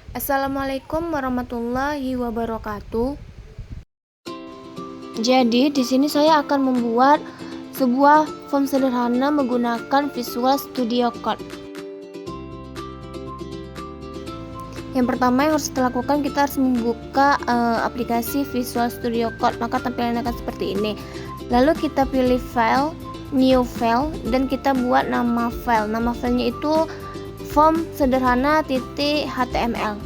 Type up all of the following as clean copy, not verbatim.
Assalamualaikum warahmatullahi wabarakatuh. Jadi, di sini saya akan membuat sebuah form sederhana menggunakan Visual Studio Code. Yang pertama yang harus kita lakukan, kita harus membuka aplikasi Visual Studio Code. Maka tampilannya akan seperti ini. Lalu kita pilih file, new file, dan kita buat nama file. Nama filenya itu form sederhana .html.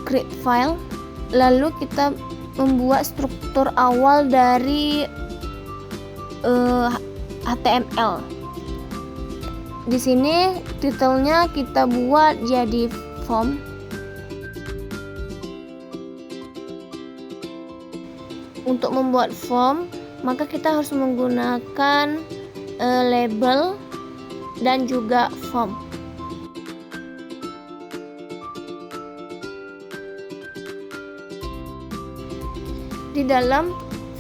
Create file, lalu kita membuat struktur awal dari HTML. Di sini titelnya kita buat jadi form. Untuk membuat form, maka kita harus menggunakan label dan juga form. Di dalam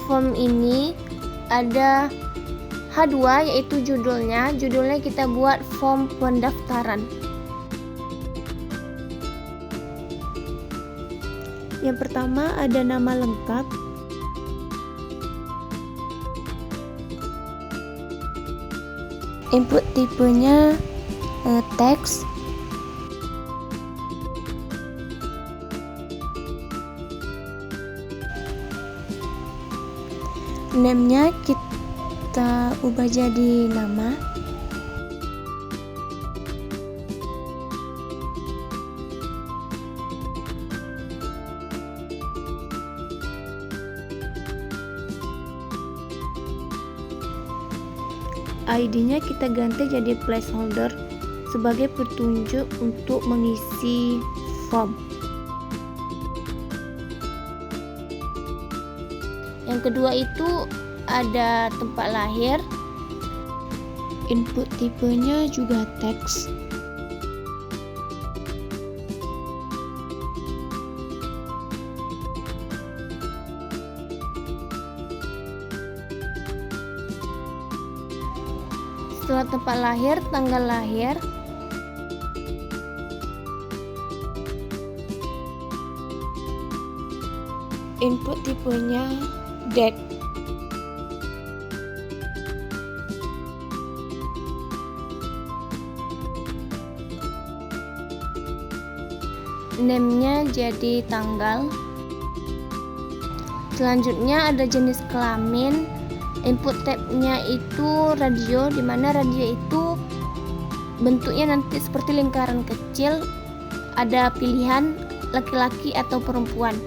form ini ada H2 yaitu judulnya. Judulnya kita buat form pendaftaran. Yang pertama ada nama lengkap. Input tipenya teks. Name-nya kita ubah jadi nama. ID-nya kita ganti jadi placeholder sebagai petunjuk untuk mengisi form. Yang kedua itu ada tempat lahir. Input tipenya juga teks. Setelah tempat lahir, tanggal lahir. Input tipenya date. Name-nya jadi tanggal. Selanjutnya ada jenis kelamin. Input tab-nya itu radio, dimana radio itu bentuknya nanti seperti lingkaran kecil. Ada pilihan laki-laki atau perempuan.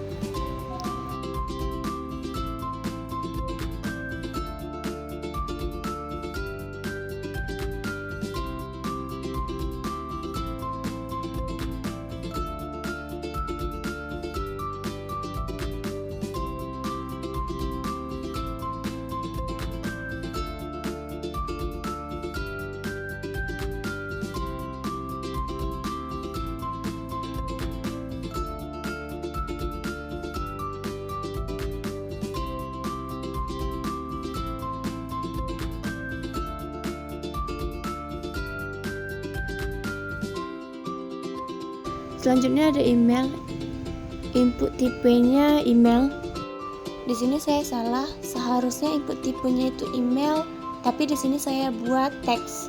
Selanjutnya ada email. Input tipenya email. Di sini saya salah, seharusnya input tipenya itu email, tapi di sini saya buat teks.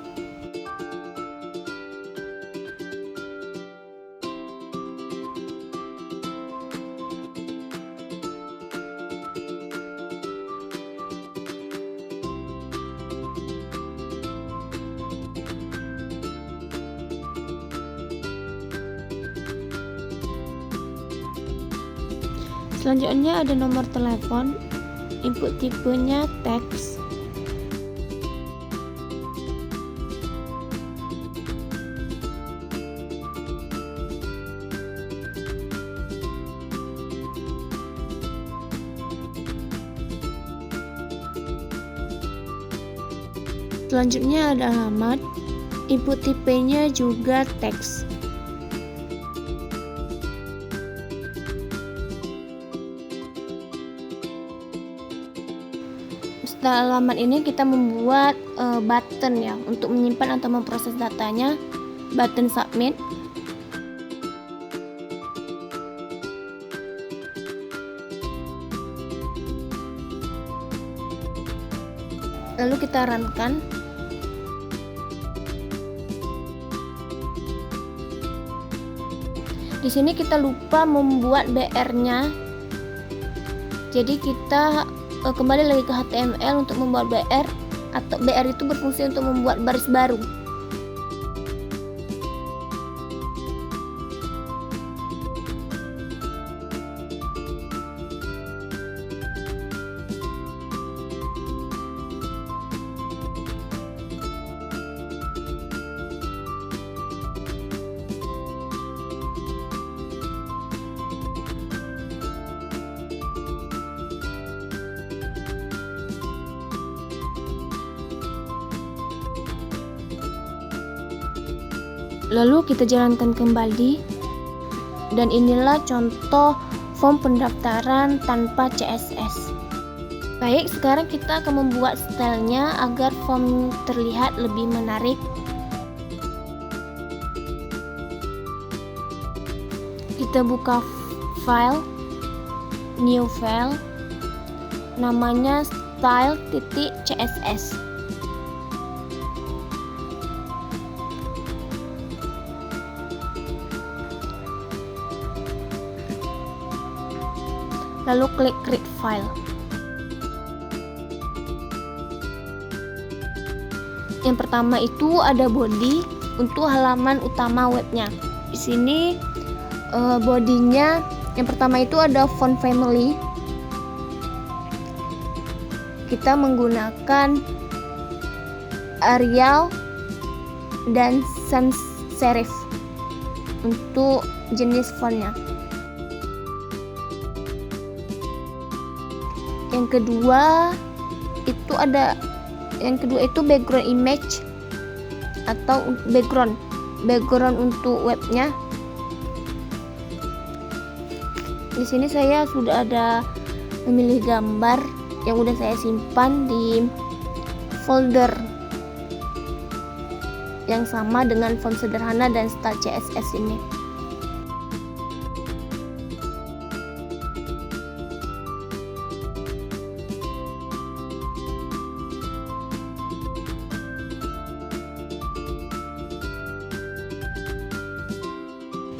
Selanjutnya ada nomor telepon. Input tipenya teks. Selanjutnya ada alamat. Input tipenya juga teks. Setelah alamat ini kita membuat button ya untuk menyimpan atau memproses datanya, button submit. Lalu kita runkan. Di sini kita lupa membuat BR-nya. Jadi kita kembali lagi ke HTML untuk membuat BR, atau BR itu berfungsi untuk membuat baris baru. Lalu kita jalankan kembali, dan inilah contoh form pendaftaran tanpa CSS. Baik, sekarang kita akan membuat stylenya agar form terlihat lebih menarik. Kita buka file, new file, namanya style.css. Lalu klik create file. Yang pertama itu ada body untuk halaman utama webnya. Di sini bodinya yang pertama itu ada font family. Kita menggunakan Arial dan sans serif untuk jenis fontnya. Yang kedua itu background image atau background untuk webnya. Di sini saya sudah ada memilih gambar yang udah saya simpan di folder yang sama dengan font sederhana dan style CSS ini.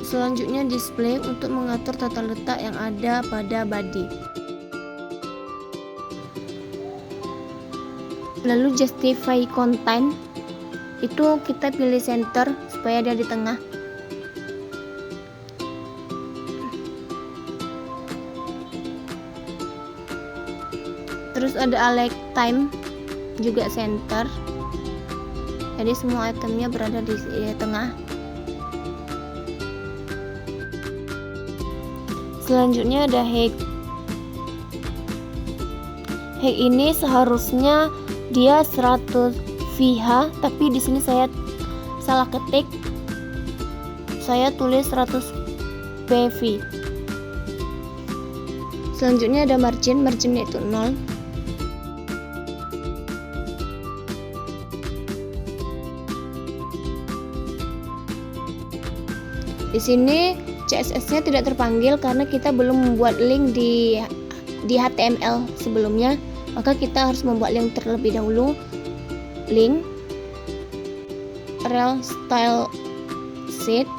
Selanjutnya display untuk mengatur tata letak yang ada pada body. Lalu justify content itu kita pilih center supaya dia di tengah. Terus ada align time juga center. Jadi semua itemnya berada di tengah. Selanjutnya ada head. Head ini seharusnya dia 100 VH, tapi di sini saya salah ketik. Saya tulis 100 PV. Selanjutnya ada marginnya itu 0. Di sini CSS-nya tidak terpanggil karena kita belum membuat link di HTML sebelumnya, maka kita harus membuat link terlebih dahulu. Link rel style sheet,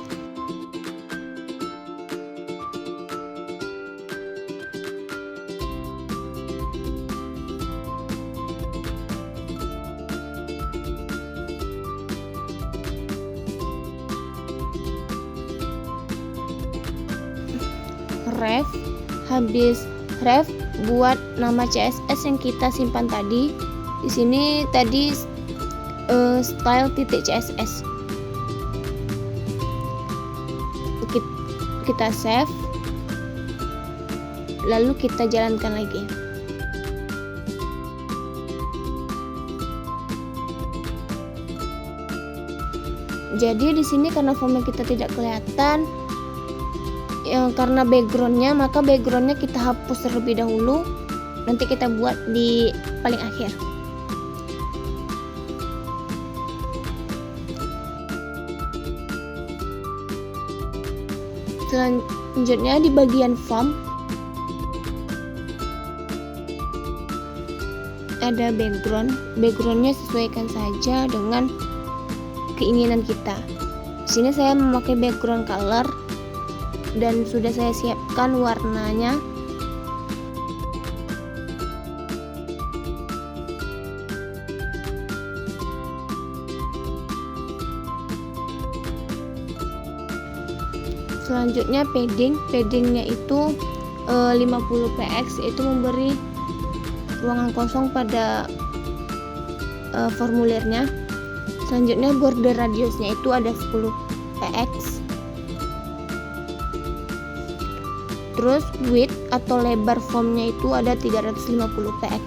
ref, habis ref buat nama CSS yang kita simpan tadi. Di sini tadi style.css. Kita save, lalu kita jalankan lagi. Jadi di sini karena formnya kita tidak kelihatan, karena backgroundnya, maka backgroundnya kita hapus terlebih dahulu, nanti kita buat di paling akhir. Selanjutnya di bagian font ada backgroundnya sesuaikan saja dengan keinginan kita. Di sini saya memakai background color dan sudah saya siapkan warnanya. Selanjutnya paddingnya itu 50 px, yaitu memberi ruangan kosong pada formulirnya. Selanjutnya border radiusnya itu ada 10 px. Terus width atau lebar formnya itu ada 350 px.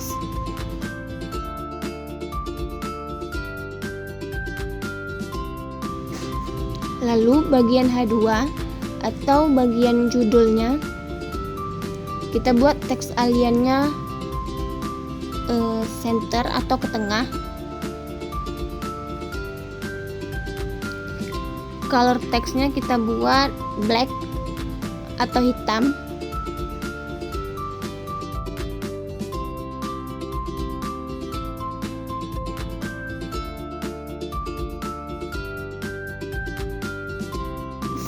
Lalu bagian H2 atau bagian judulnya, kita buat teks aliannya center atau ke tengah. Color teksnya kita buat black atau hitam.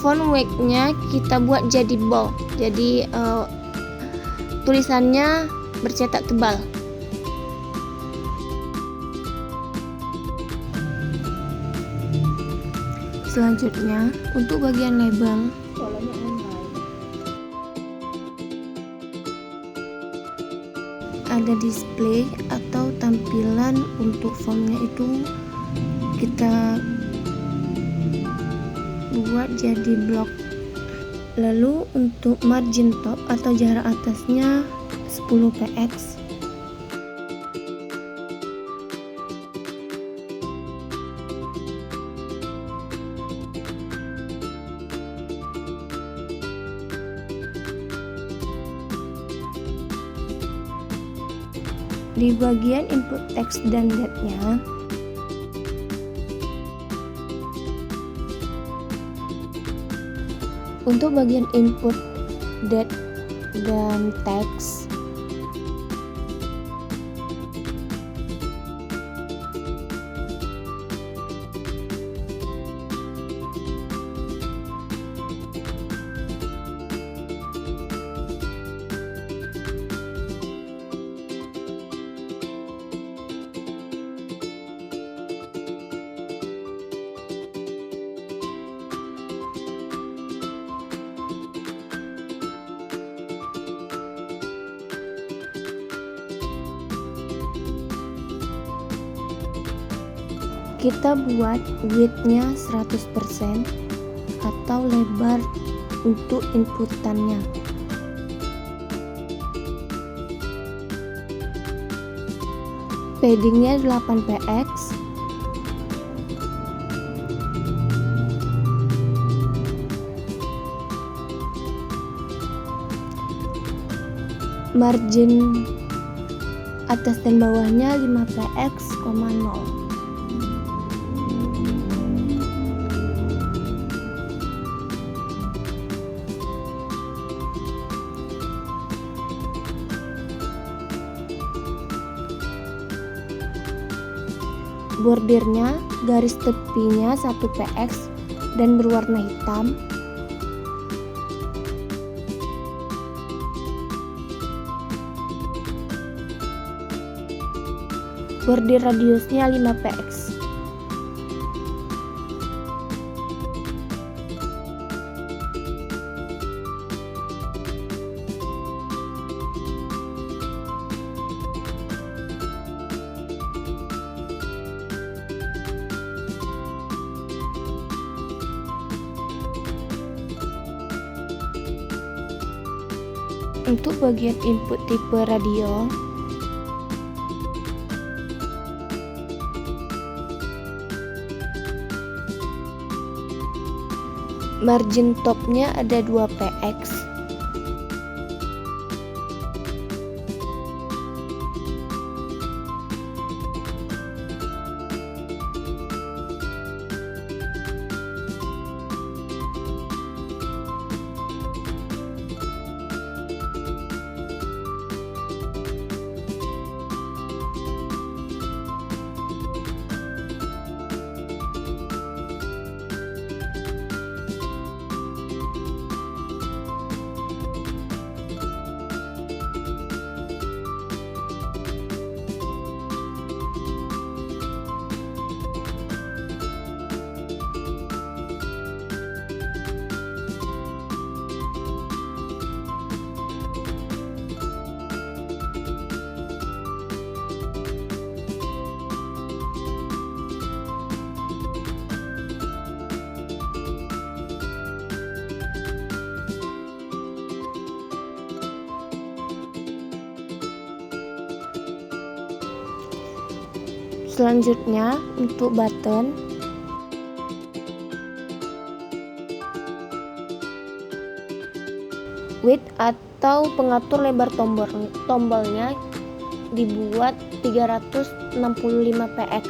Font weight-nya kita buat jadi bold, jadi tulisannya bercetak tebal. Selanjutnya untuk bagian label, ada display atau tampilan untuk fontnya itu kita buat jadi blok. Lalu untuk margin top atau jarak atasnya 10 px. Di bagian input teks dan date-nya, untuk bagian input date dan teks, kita buat width-nya 100% atau lebar untuk inputannya. Paddingnya 8 px. Margin atas dan bawahnya 5 px, 0. Bordirnya garis tepinya 1 px dan berwarna hitam. Bordir radiusnya 5 px. Untuk bagian input tipe radio, margin topnya ada 2 px. Selanjutnya untuk button, width atau pengatur lebar tombolnya dibuat 365 px.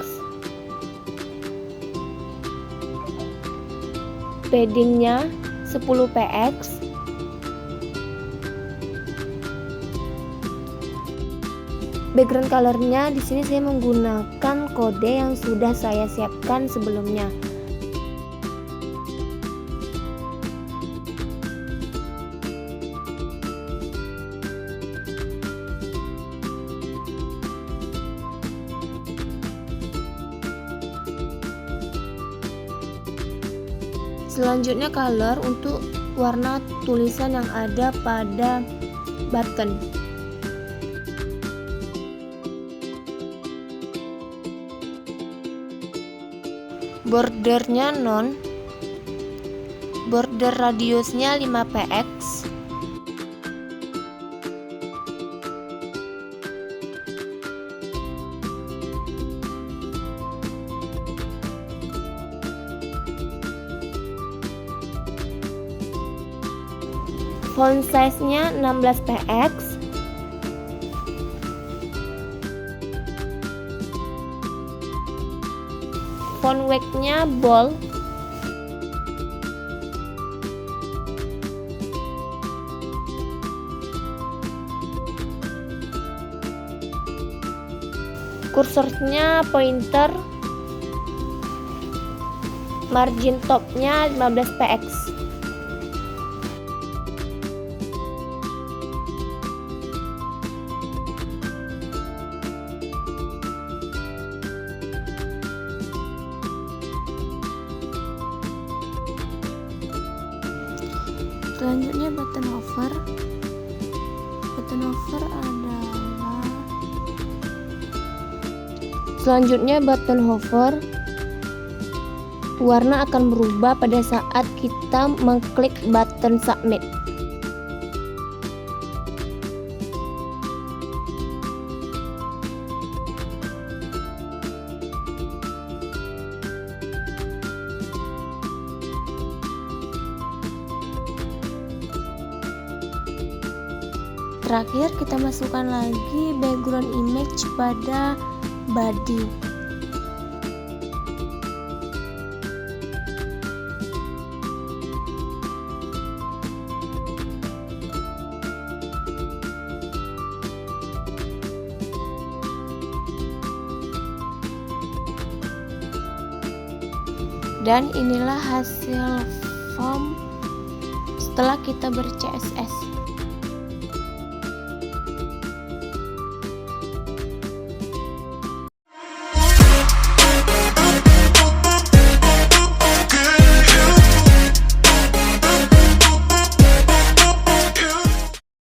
Paddingnya 10 px. Background colornya di sini saya menggunakan kode yang sudah saya siapkan sebelumnya. Selanjutnya color untuk warna tulisan yang ada pada button. Bordernya non, border radiusnya 5 px. Font size-nya 16 px. Font weight-nya bold. Kursornya pointer. Margin top-nya 15 px. Selanjutnya button hover. Button hover adalah warna akan berubah pada saat kita mengklik button submit. Terakhir kita masukkan lagi background image pada body. Dan inilah hasil form setelah kita ber-CSS.